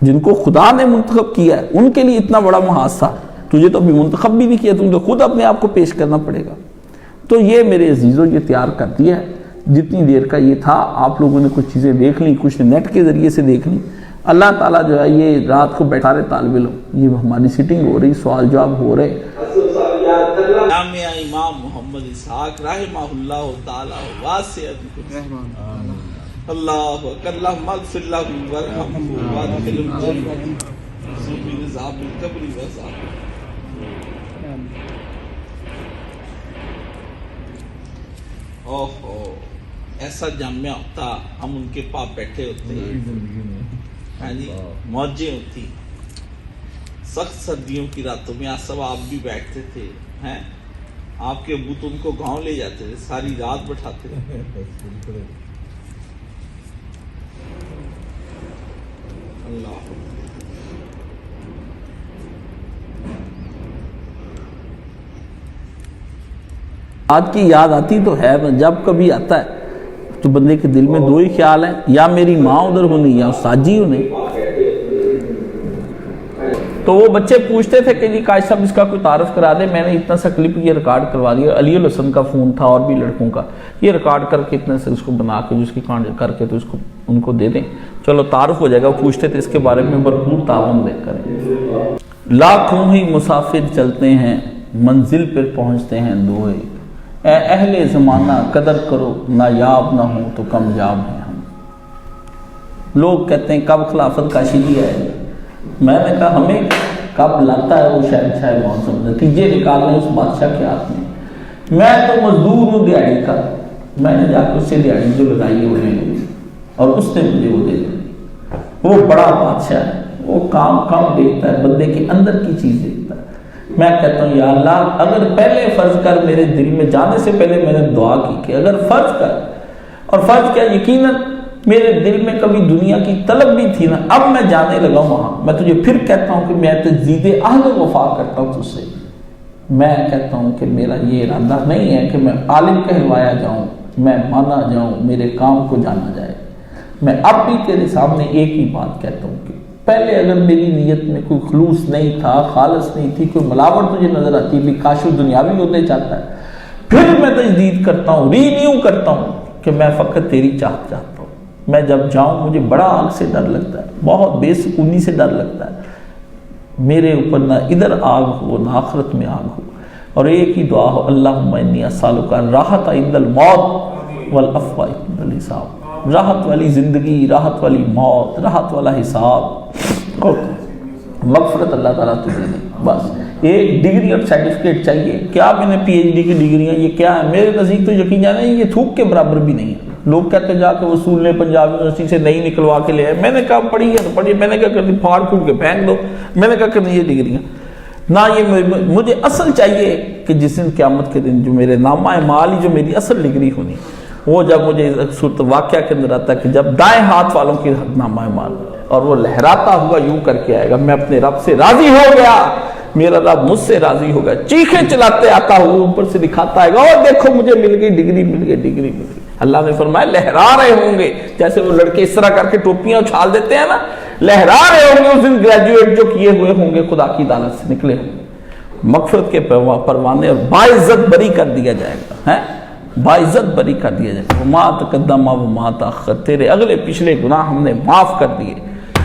جن کو خدا نے منتخب کیا ہے ان کے لیے اتنا بڑا محاذ تھا, تجھے تو ابھی منتخب بھی نہیں کیا, تم تو خود اپنے آپ کو پیش کرنا پڑے گا. تو یہ میرے عزیزوں یہ تیار کر دیا ہے. جتنی دیر کا یہ تھا, آپ لوگوں نے کچھ چیزیں دیکھ لی, کچھ نیٹ کے ذریعے سے دیکھ لی. اللہ تعالیٰ جو ہے یہ رات کو بیٹھا رہے طالب علم, یہ ہماری سیٹنگ ہو رہی, سوال جواب ہو رہے. جامعہ امام محمد اسحاق رحمہ اللہ تعالی واسع اللہ اللہم اغفر لہم وارحمہم وادخلہم جنۃ من عذاب القبر وعذاب اوہو ایسا جامعہ ہوتا ہم ان کے پاس بیٹھے ہوتے ہاں جی موجیں ہوتی سخت سردیوں کی راتوں میں سب آپ بھی بیٹھتے تھے ہیں آپ کے ابو تو ان کو گاؤں لے جاتے تھے ساری رات بٹھاتے تھے اللہ آج کی یاد آتی تو ہے نا، جب کبھی آتا ہے تو بندے کے دل میں دو ہی خیال ہیں، یا میری ماں ادھر ہونی یا استاد جی ہونے۔ تو وہ بچے پوچھتے تھے کہ جی قائد صاحب اس کا کوئی تعارف کرا دے، میں نے اتنا سا کلپ یہ ریکارڈ کروا دیا، علی الحسن کا فون تھا اور بھی لڑکوں کا، یہ ریکارڈ کر کے اتنے سے اس کو بنا کے جس کی کانڈ کر کے تو اس کو ان کو دے دیں، چلو تعارف ہو جائے گا۔ وہ پوچھتے تھے اس کے بارے میں بھرپور تعاون دے کریں۔ لاکھوں ہی مسافر چلتے ہیں منزل پر پہنچتے ہیں دوئے، اے اہل زمانہ قدر کرو نایاب نہ ہوں تو کم یاب ہیں ہم۔ لوگ کہتے ہیں کب خلافت کا شیعہ ہے، میں نے کہا ہمیں کب لاتا ہے وہ شہنشاہ موسم، نتیجے نکالنے اس بادشاہ کے ہاتھ میں۔ میں تو مزدور ہوں دیہڑی کا، میں نے جا کے اس سے دیہڑی جو لگائی ہے وہ لے لی اور اس نے مجھے وہ دے دی۔ وہ بڑا بادشاہ ہے، وہ کام کم دیکھتا ہے، بندے کے اندر کی چیز دیکھتا ہے۔ میں کہتا ہوں یا اللہ اگر پہلے فرض کر میرے دل میں جانے سے پہلے میں نے دعا کی کہ اگر فرض کر، اور فرض کیا یقیناً میرے دل میں کبھی دنیا کی طلب بھی تھی نا، اب میں جانے لگا وہاں، میں تجھے پھر کہتا ہوں کہ میں تجدید عہد و وفا کرتا ہوں تجھ سے۔ میں کہتا ہوں کہ میرا یہ ارادہ نہیں ہے کہ میں عالم کہلوایا جاؤں، میں مانا جاؤں، میرے کام کو جانا جائے۔ میں اب بھی تیرے سامنے ایک ہی بات کہتا ہوں کہ پہلے اگر میری نیت میں کوئی خلوص نہیں تھا، خالص نہیں تھی، کوئی ملاوٹ تجھے نظر آتی بھی کاش دنیاوی ہونے چاہتا ہے، پھر میں تجدید کرتا ہوں، رینیو کرتا ہوں کہ میں فقط تیری چاہت چاہتا ہوں۔ میں جب جاؤں مجھے بڑا آگ سے ڈر لگتا ہے، بہت بے سکونی سے ڈر لگتا ہے، میرے اوپر نہ ادھر آگ ہو نہ آخرت میں آگ ہو۔ اور ایک ہی دعا ہو، اللہم انی اسالک الراحۃ عند الموت والعفو عند الحساب، راحت والی زندگی، راحت والی موت، راحت والا حساب اور مغفرت اللہ تعالیٰ تجھے دے۔ بس ایک ڈگری اور سرٹیفکیٹ چاہیے، کیا میں نے پی ایچ ڈی کی ڈگریاں یہ کیا ہے؟ میرے نزدیک تو یقین جانے یہ تھوک کے برابر بھی نہیں ہے۔ لوگ کہتے جا کے وصول نے پنجاب یونیورسٹی سے نہیں نکلوا کے لے آئے، میں نے کہا پڑھی ہے تو پڑھی، میں نے کہا کرتی پھاڑ پھوڑ کے پھینک دو، میں نے کہا کرنی یہ ڈگریاں نہ، یہ مجھے اصل چاہیے کہ جس دن قیامت کے دن جو میرے نامہ اعمال جو میری اصل ڈگری ہونی، وہ جب مجھے صورت واقعہ کے اندر آتا ہے کہ جب دائیں ہاتھ والوں کی نامہ اعمال اور وہ لہراتا ہوا یوں کر کے آئے گا، میں اپنے رب سے راضی ہو گیا، میرا رب مجھ سے راضی ہو گیا، چیخیں چلاتے آتا ہوا اوپر سے دکھاتا ہے گا، اور دیکھو مجھے مل گئی ڈگری، مل گئی ڈگری، مل گئی۔ اللہ نے فرمایا لہرا رہے ہوں گے، جیسے وہ لڑکے اس طرح کر کے ٹوپیاں اچھال دیتے ہیں نا، لہرا رہے ہوں گے اس دن گریجویٹ جو کیے ہوئے ہوں گے، خدا کی عدالت سے نکلے ہوں گے، مغفرت کے پروانے، اور باعزت بری کر دیا جائے گا، باعزت بری کر دیا جائے گا۔ وما تقدم وما تاخر، تیرے اگلے پچھلے گناہ ہم نے معاف کر دیے،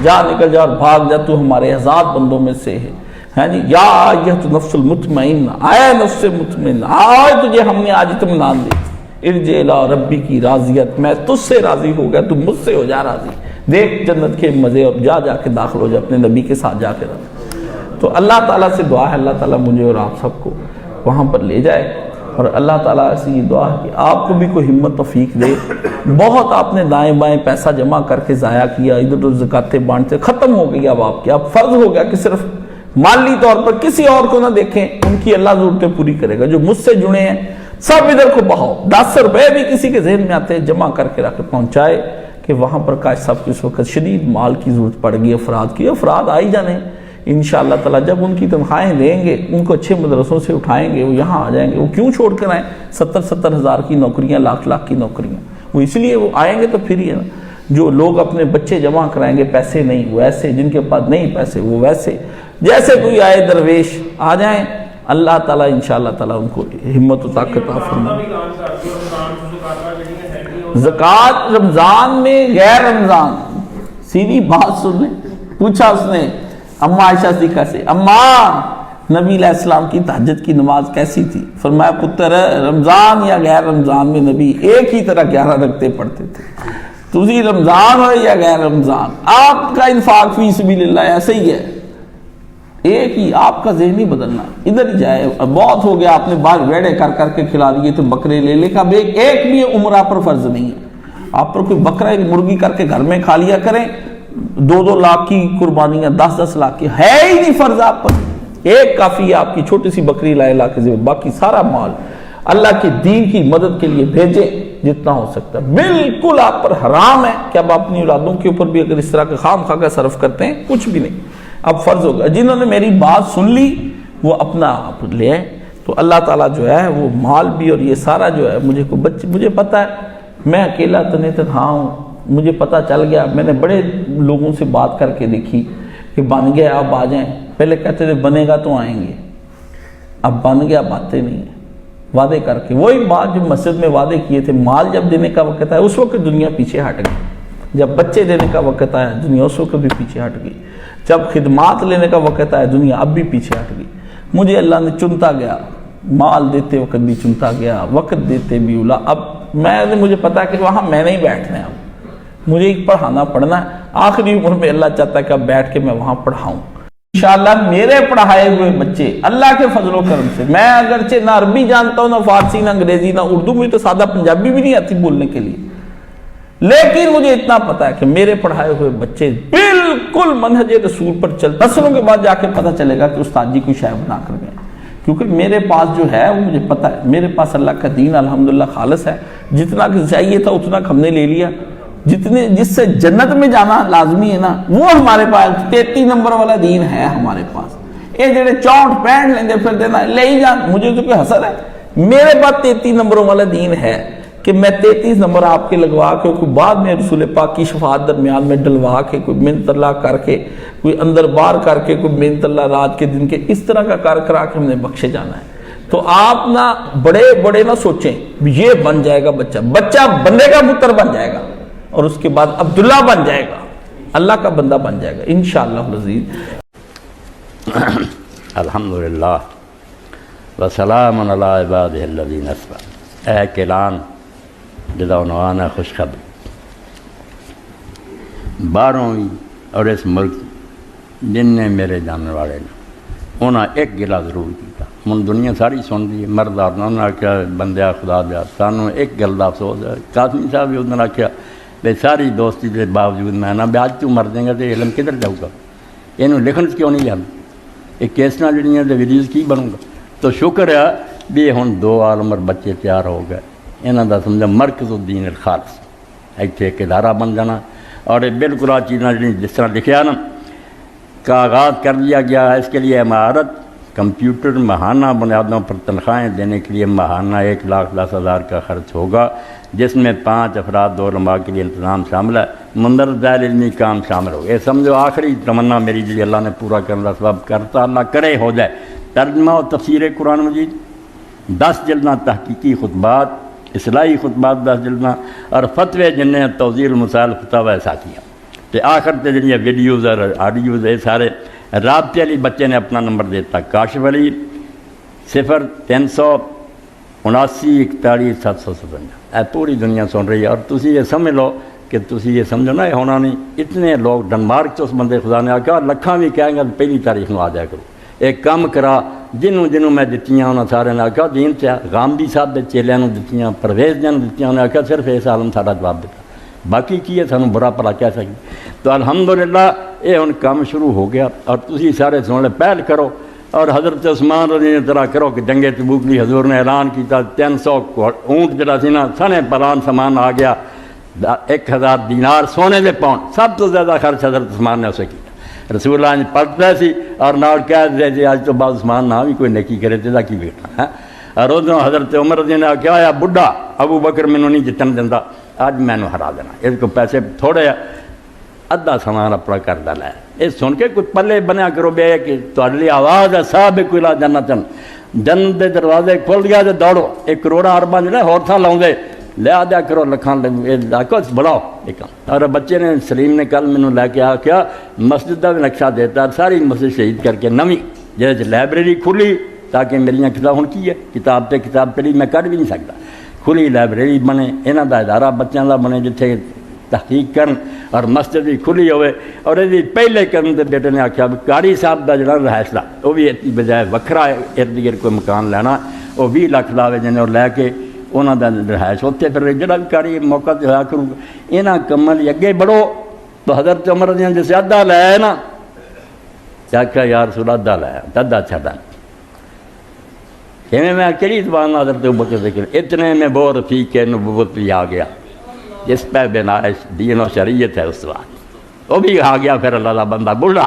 جا نکل جا اور بھاگ جا، تو ہمارے آزاد بندوں میں سے ہے جی۔ یا ایھا نفس المطمئنہ، آئے نفس مطمئنہ، آئے تجھے ہم نے آج اطمینان دی، ارجع الی ربی کی راضیت، میں تجھ سے راضی ہو گیا، تو مجھ سے ہو جا راضی، دیکھ جنت کے مزے، اور جا کے داخل ہو جا اپنے نبی کے ساتھ جا کے رہا۔ تو اللہ تعالیٰ سے دعا ہے اللہ تعالیٰ مجھے اور آپ سب کو وہاں پر لے جائے، اور اللہ تعالیٰ سے یہ دعا ہے کہ آپ کو بھی کوئی ہمت توفیق دے۔ بہت آپ نے دائیں بائیں پیسہ جمع کر کے ضائع کیا، ادھر ادھر زکاتیں بانٹتے، ختم ہو گئی اب آپ کے، اب فرض ہو گیا کہ صرف مالی طور پر کسی اور کو نہ دیکھیں، ان کی اللہ ضرورتیں پوری کرے گا۔ جو مجھ سے جڑے ہیں سب ادھر کو بہاؤ، 10 روپے بھی کسی کے ذہن میں آتے ہیں جمع کر کے رکھ پہنچائے کہ وہاں پر قائد صاحب کی اس وقت شدید مال کی ضرورت پڑ گئی، افراد آئی جانے انشاءاللہ تعالیٰ، جب ان کی تنخواہیں دیں گے، ان کو اچھے مدرسوں سے اٹھائیں گے، وہ یہاں آ جائیں گے۔ وہ کیوں چھوڑ کر آئیں 70 ہزار کی نوکریاں، لاکھ کی نوکریاں؟ وہ اس لیے وہ آئیں گے تو پھر ہی ہے نا۔ جو لوگ اپنے بچے جمع کرائیں گے پیسے نہیں، وہ ایسے، جن کے پاس نہیں پیسے وہ ویسے، جیسے کوئی آئے درویش آ جائیں، اللہ تعالیٰ انشاءاللہ تعالیٰ ان کو ہمت و طاقت عطا فرمائے۔ زکوٰۃ رمضان میں غیر رمضان، سیدھی بات سن لیں، پوچھا اس نے اماں عائشہ صدیقہ سے، اماں نبی علیہ السلام کی تہجد کی نماز کیسی تھی؟ فرمایا پتر رمضان یا غیر رمضان میں نبی ایک ہی طرح 11 رکعتیں پڑھتے تھے، تجھے رمضان ہو یا غیر رمضان، آپ کا انفاق فی سبیل اللہ ایسے ہی ہے، ایک ہی، آپ کا ذہن نہیں بدلنا، ادھر ہی جائے۔ بہت ہو گیا، آپ نے بعض ویڑے کر کر کے کھلا دیے تو بکرے لے لے کا، ایک بھی عمرہ پر فرض نہیں ہے، آپ پر کوئی بکرا مرغی کر کے گھر میں کھا لیا کریں، 2-2 لاکھ کی قربانیاں، 10-10 لاکھ کی ہے ہی نہیں فرض آپ پر، ایک کافی ہے، آپ کی چھوٹی سی بکری لائے لا کے، باقی سارا مال اللہ کے دین کی مدد کے لیے بھیجیں جتنا ہو سکتا ہے۔ بالکل آپ پر حرام ہے کہ اب اپنی اولادوں کے اوپر بھی اگر اس طرح کا خام خواہ کا صرف کرتے ہیں، کچھ بھی نہیں، اب فرض ہوگا۔ جنہوں نے میری بات سن لی وہ اپنا آپ لے آئے، تو اللہ تعالیٰ جو ہے وہ مال بھی اور یہ سارا جو ہے، مجھے پتہ ہے، میں اکیلا تنہا ہوں، مجھے پتہ چل گیا، میں نے بڑے لوگوں سے بات کر کے دیکھی کہ بن گیا اب آ جائیں، پہلے کہتے تھے بنے گا تو آئیں گے، اب بن گیا باتیں نہیں ہیں، وعدے کر کے، وہی بات جو مسجد میں وعدے کیے تھے، مال جب دینے کا وقت آیا اس وقت دنیا پیچھے ہٹ گئی، جب بچے دینے کا وقت آیا دنیا اس وقت بھی پیچھے ہٹ گئی، جب خدمات لینے کا وقت آیا دنیا اب بھی پیچھے ہٹ گئی۔ مجھے اللہ نے چنتا گیا، مال دیتے وقت بھی چنتا گیا، وقت دیتے بھی اولا، اب مجھے پتا ہے کہ وہاں میں نہیں بیٹھنا ہے، اب مجھے پڑھانا پڑھنا ہے، آخری عمر میں اللہ چاہتا ہے کہ اب بیٹھ کے میں وہاں پڑھاؤں۔ انشاءاللہ میرے پڑھائے ہوئے بچے اللہ کے فضل و کرم سے، میں اگرچہ نہ عربی جانتا ہوں، نہ فارسی، نہ انگریزی، نہ اردو، مجھے تو سادہ پنجابی بھی نہیں آتی بولنے کے لیے، لیکن مجھے اتنا پتا ہے کہ میرے پڑھائے ہوئے بچے بالکل منہج رسول پر چل، نسلوں کے بعد جا کے پتہ چلے گا کہ استاد جی کوئی شے بنا کر گئے، کیونکہ میرے پاس جو ہے وہ مجھے پتا ہے، میرے پاس اللہ کا دین الحمدللہ خالص ہے، جتنا کہ چاہیے تھا اتنا ہم نے لے لیا، جس سے جنت میں جانا لازمی ہے نا، وہ ہمارے پاس 33 نمبر والا دین ہے ہمارے پاس، یہ جڑے 64-65 لیندے پھر دینا لے ہی جان، مجھے تو کوئی حسد ہے، میرے پاس 33 نمبروں والا دین ہے کہ میں 33 نمبر آپ کے لگوا کے، کوئی بعد میں رسول پاک کی شفاعت درمیان میں ڈلوا کے، کوئی منت اللہ کر کے، کوئی اندر باہر کر کے، کوئی منت اللہ رات کے دن کے، اس طرح کا کار کرا کے ہم نے بخشے جانا ہے۔ تو آپ نہ بڑے نہ سوچیں یہ بن جائے گا بچہ بندے کا پتر بن جائے گا، اور اس کے بعد عبداللہ بن جائے گا، اللہ کا بندہ بن جائے گا انشاءاللہ العزیز۔ الحمدللہ وسلام علی عبادہ الذین اصطفیٰ۔ ایک اعلان جدا عنوان ہے خوشخبری، باہرویں اور اس ملک جن نے میرے جاننے والے نے انہاں ایک گلا ضرور کیتا، من دنیا ساری سن دی، مرد اور انہوں نے آکھیا بندیا خدا دیا سانوں ایک گل دا افسوس ہے، قاسمی صاحب بھی انہوں نے آکھیا بے ساری دوستی کے باوجود میں نہ بھی آج تو مر دیں گا تو علم کدھر جاؤ گا، یہ لکھن کیوں نہیں جانا، یہ کیسنا جڑیاں دے ویڈیوز کی بنوں گا، تو شکر ہے بھی ہن 2 عالم اور بچے تیار ہو گئے، انہاں دا سمجھا مرکز الدین الخالص ایک ادارہ بن جانا، اور یہ بالکل آ چیزاں جس طرح لکھیا نا کا آغاز کر لیا گیا ہے۔ اس کے لیے مہارت کمپیوٹر ماہانہ بنیادوں پر تنخواہیں دینے کے لیے ماہانہ 1,10,000 کا خرچ ہوگا، جس میں 5 افراد 2 علماء کے لیے انتظام شامل ہے، مندرجہ علمی کام شامل ہو، یہ سمجھو آخری تمنا میری جی اللہ نے پورا کرنے کا سبب کرتا اللہ کرے ہو جائے۔ ترجمہ و تفسیر قرآن مجید 10 جلداں، تحقیقی خطبات، اصلاحی خطبات 10 جلداں، اور فتوے جن نے توضیح المسائل فتاوی ساتھیاں، تو آخر تے جنہیں ویڈیوز اور آڈیوز یہ سارے رابطے علی بچے نے اپنا نمبر دیتا، کاشف علی 0379794757، اے پوری دنیا سن رہی ہے، اور تسی یہ سمجھ لو کہ تسی یہ سمجھو نا یہ ہونا نہیں، اتنے لوگ ڈنمارک سے اس بندے خدا نے آکھا لکھاں بھی کہیں گا پہلی تاریخ میں آ جایا کرو، ایک کام کرا جنوں میں دتیاں انہوں سارے نے آکھا دین سے غامدی صاحب دے چیلیاں دتیاں، پرویز جن دتیاں انہوں نے آکھا صرف اس عالم سارا جواب دیتا، باقی کی ہے سانوں برا بھلا کہہ سکیں۔ تو الحمدللہ یہ ہن کام شروع ہو گیا، اور تسی سارے سن لے پہل کرو، اور حضرت عثمان رضی اللہ طرح کرو کہ جنگ تبوک لی حضور نے اعلان کیتا 300 اونٹ جڑا سی نا سنے پران سامان آ گیا، 1000 دینار سونے دے پاؤنڈ، سب تو زیادہ خرچ حضرت عثمان نے اسے کیا۔ رسول اللہ نے پڑھتا سی اور نال کہہ دے جی آج تو بعد عثمان نہ بھی کوئی نیکی کرے تے کی بیٹھا ہے، اور ادھر حضرت عمر رضی اللہ کیا آیا بڈھا ابو بکر مینوں نہیں جتن دینا، اج مینوں ہرا دینا، اس کو پیسے تھوڑے ادھا سامان اپنا کردہ لے، یہ سن کے کچھ پلے بنیا کرو بے کہ تہاڈے لیے آواز ہے سابقوا الی جنتن، جنت دے دروازے کھل گیا تے دوڑو، 1 کروڑ ارباں جڑے ہور تھاں لاؤندے لے آ دیا کرو لکھاں کچھ بڑھاؤ ایک۔ اور بچے نے سلیم نے کل مینوں لے کے آ کیا مسجد کا بھی نقشہ دیتا، ساری مسجد شہید کر کے نویں جس لائبریری کھلی تاکہ میری کتاب ہوں کی ہے کتاب تے کتاب پڑھی میں کر بھی نہیں سکتا، کھلی لائبریری بنے، یہاں کا ادارہ بچوں کا بنے جتھے تحقیق کرن، اور مسجد بھی کھلی ہوئے، اور یہ پہلے کرن تے بیٹے نے آخیا قاری صاحب کا جڑا رہائش دا وہ بھی اتنی بجائے وکھرا ارد گرد کوئی مکان لینا، وہ 20 لاکھ لاوے جن اور لے کے انہوں کا رہائش اتنے پھر جڑا بھی قاری موقع تے ہوا کروں گا یہاں کماں لئی اگے بڑھو۔ تو حضرت عمر رضی اللہ عنہ جیسے ادھا لایا نا کیا آخیا یا رسول ادھا لایا ادھا چھڈا میں کہڑی زبان حضرت ابوبکر ذکر اتنے میں وہ رفیق نبوت بھی آ گیا جس پہ بنائش دین و شریعت ہے اس وقت وہ بھی آ گیا، پھر اللہ کا بندہ بولا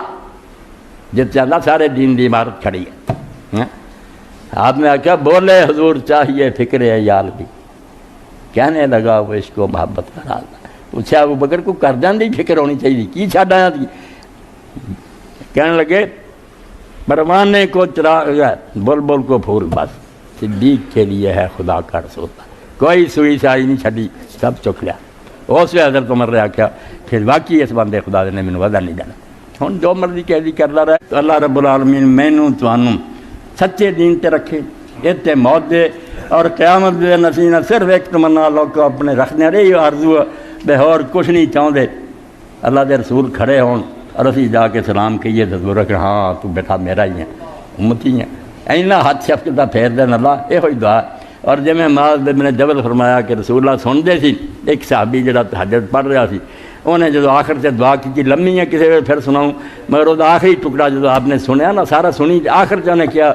جس سے اللہ سارے دین کی عمارت کھڑی ہے۔ آپ نے آخیا بولے حضور چاہیے فکر عیال بھی، کہنے لگا وہ عشق و محبت کا راز، پوچھا ابوبکر کو کر جاندی فکر ہونی چاہیے کی چھڈ آیا تھی؟ کہنے لگے پروانے کو چراغ بول بول کو پھول بس، صدیق کے لیے ہے خدا کا رسول، کوئی سوئی سائی نہیں چھڈی سب چک لیا۔ اس وقت حضرت عمر نے آخیا پھر واقعی اس بندے خدا نے مینوں ودا نہیں دینا، ہن جو مرضی کہہ دی کرتا رہے، تو اللہ رب العالمین مینوں تانوں سچے دین تے رکھے، اتنے موت دے اور قیامت دے نسینہ صرف ایک تمنا لوگ اپنے رکھنے رہی آرزو بے اور کچھ نہیں چاہتے، اللہ دے رسول کھڑے ہون اور اسی جا کے سلام کہیے تو رکھ ہاں تو بیٹھا میرا ہی ہے امتی ہے، اینا ہاتھ شفقت دا پھیر دین اللہ یہ ہوئی دعا۔ اور جی میں معاذ بن جبل فرمایا کہ رسول اللہ سنتے سی، ایک صحابی جڑا تہجد پڑھ رہا سی انہیں جدو آخر سے دعا کی لمبی ہے کسی ویل پھر سناؤں، مگر وہ آخری ٹکڑا جدو آپ نے سنیا نا سارا سنی آخر چ انہیں کیا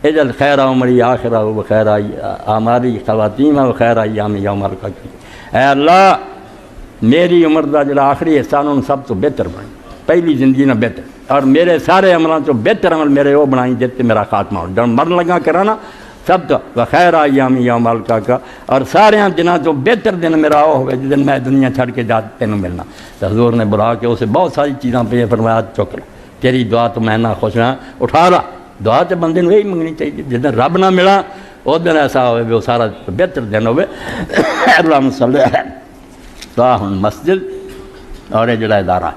اجل خیر عمری آخرہ و خیر آماری خواتین و خیر ایام یوم القیامہ، اے اللہ میری عمر دا جڑا آخری حصہ انہوں سب تو بہتر بنائی، پہلی زندگی نہ بہتر، اور میرے سارے عملوں تو بہتر عمل میرے وہ بنائی جس سے میرا خاتمہ ہو، جب مرن لگا کرانا سب تو وخیر ایام یوم القیامہ، اور سارے دنوں تو بہتر دن میرا وہ ہوگا جس دن میں دنیا چھڑ کے جا تینوں ملنا۔ تو حضور نے بلا کے اسے بہت ساری چیزاں پہ فرمایا چک لو تیری دعا تو میں نہ خوش ہاں اٹھا لا، دعا تو بندے کو یہی منگنی چاہیے جس دن رب نہ ملا اس دن ایسا ہوئے وہ سارا بہتر دن ہوئے۔ اللہم صلی تو ہن مسجد اور یہ جڑا ادارہ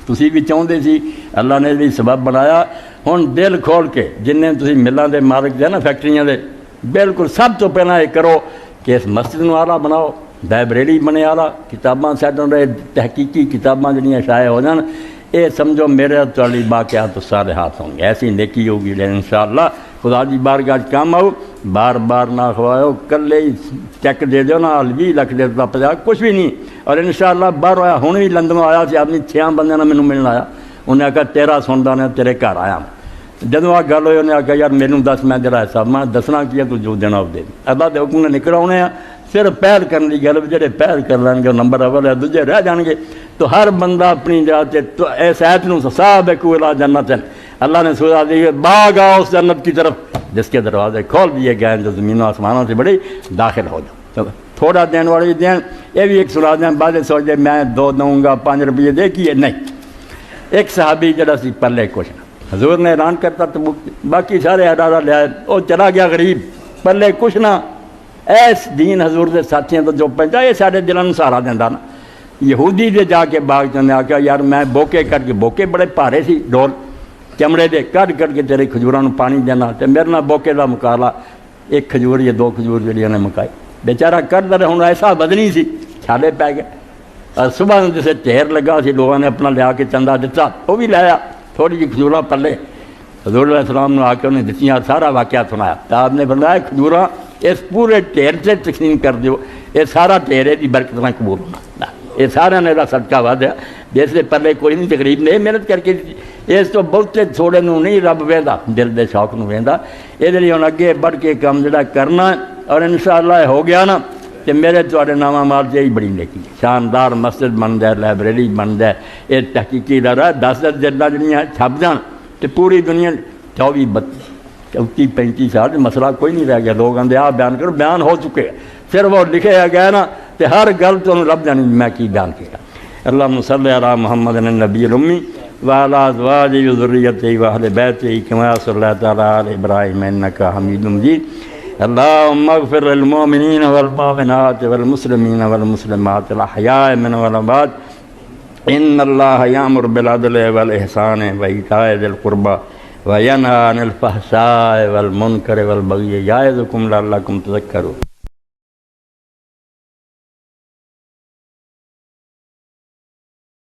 تسی بھی چاہتے سی اللہ نے بھی سبب بنایا، ہن دل کھول کے جن تسی ملاں دے مالک دے نا فیکٹریاں دے بالکل سب تو پہلا یہ کرو کہ اس مسجد نو آلہ بناؤ، لائبریری بنے آلہ، کتاباں سیٹوں رہے تحقیقی کتاباں جنیاں شائع ہو جان، یہ سمجھو میرے تواڈی باقیات صالحات ہوں گے، ایسی نیکی ہوگی لیکن انشاءاللہ خدا دی بارگاہ کام آؤ، بار بار نہ کھواؤ، کلے ہی چیک دے دو نا 20 لاکھ دے دو 50 کچھ بھی نہیں، اور انشاءاللہ باہر آیا ہوں بھی لندن آیا سی آدمی 6 بندے نے مینوں ملن آیا، انہیں آخیا تیرا سندا نے تیرے گھر آیا، جدوں آ گل ہوئی انہیں آخیا یار مینوں دس میں جڑا حساب میں دسنا کی ہے تو جو دینا وہ دے اللہ دے حکم نے نکل آنے صرف پہل کرنے کی گل جڑے پہل کر لیں گے نمبر اول ہے دوجے رہ جان گے، تو ہر بندہ اپنی جگہ سے اس آیت نو سابقوا الی جنت، اللہ نے سزا دی باغ آؤ اس جنت کی طرف جس کے دروازے کھول دیے گئے ہیں جو زمین و آسمانوں سے بڑی داخل ہو جاؤ، تھوڑا دین والے دین یہ بھی ایک سنا دیں بعد سوچ دے میں 2 دوں گا 5 روپیے دے کیے نہیں، ایک صحابی جڑا سی پلے کچھ نہ حضور نے اعلان کرتا تو باقی سارے ادارہ لیا وہ چلا گیا غریب پلے کچھ نہ، ایس دین حضور دے ساتھیاں تو جو پہنچا یہ سارے دلوں سہارا دینا نا، یہودی دے جا کے باغ چنے آ کے یار میں بوکے کٹ کے بوکے بڑے بھارے سی ڈول چمڑے دے کٹ کٹ کے تیرے کھجوراں نو پانی دینا تے میرے نال بوکے دا مقابلہ ایک کھجور یا 2 کھجور جڑیاں نے مکائی بیچارہ کردا رہا، ہن ایسا بدنی سی چھالے پی گئے، اور صبح جسے ٹھہر لگا سی لوگوں نے اپنا لیا کے چندہ دتا وہ بھی لایا تھوڑی جی کھجوراں پلے حضور علیہ السلام نے آ کے انہیں دتیاں سارا واقعہ سنایا، تو آپ نے فرمایا کھجوراں اس پورے ڈھیر سے تقسیم کر دیو، یہ سارا ڈھیر دی برکت نہ قبول ہونا، یہ سارا نے صدقہ وعدہ جس سے پلے کوئی نہیں تقریب نہیں محنت کر کے اس تو بہتے تھوڑے نو نہیں رب ویندا دل دے شوق نو ویندا، یہ لیے ہن اگے بڑھ کے کام جڑا کرنا اور انشاءاللہ یہ ہو گیا نا کہ میرے تواڈے نامہ مال یہی بڑی نیکی شاندار مسجد بن جائے لائبریری بن جائے یہ تحقیقی ادارہ 10 جلداں جڑیاں چھپ جان تو پوری دنیا 24 34 35 سال مسئلہ کوئی نہیں رہ گیا، لوگ آندے آ بیان کرو بیان ہو چکے صرف وہ لکھے گئے نا تو ہر گل تو رب جانی میں کی بیان کیا۔ اللہم صلی علی محمد النبی الامی وعلی ازواجہ وذریتہ واہل بیتہ کما صلیت علی آل ابراہیم انک حمید مجید۔ اللہم اغفر للمؤمنین والمؤمنات والمسلمین والمسلمات الاحیاء من والاموات ان اللہ یامر بالعدل والاحسان وایتاء ذی القربی وَيَنْهَىٰ عَنِ الْفَحْشَاءِ وَالْمُنكَرِ وَالْبَغْيِ يَعِظُكُمْ لَعَلَّكُمْ تَذَكَّرُونَ.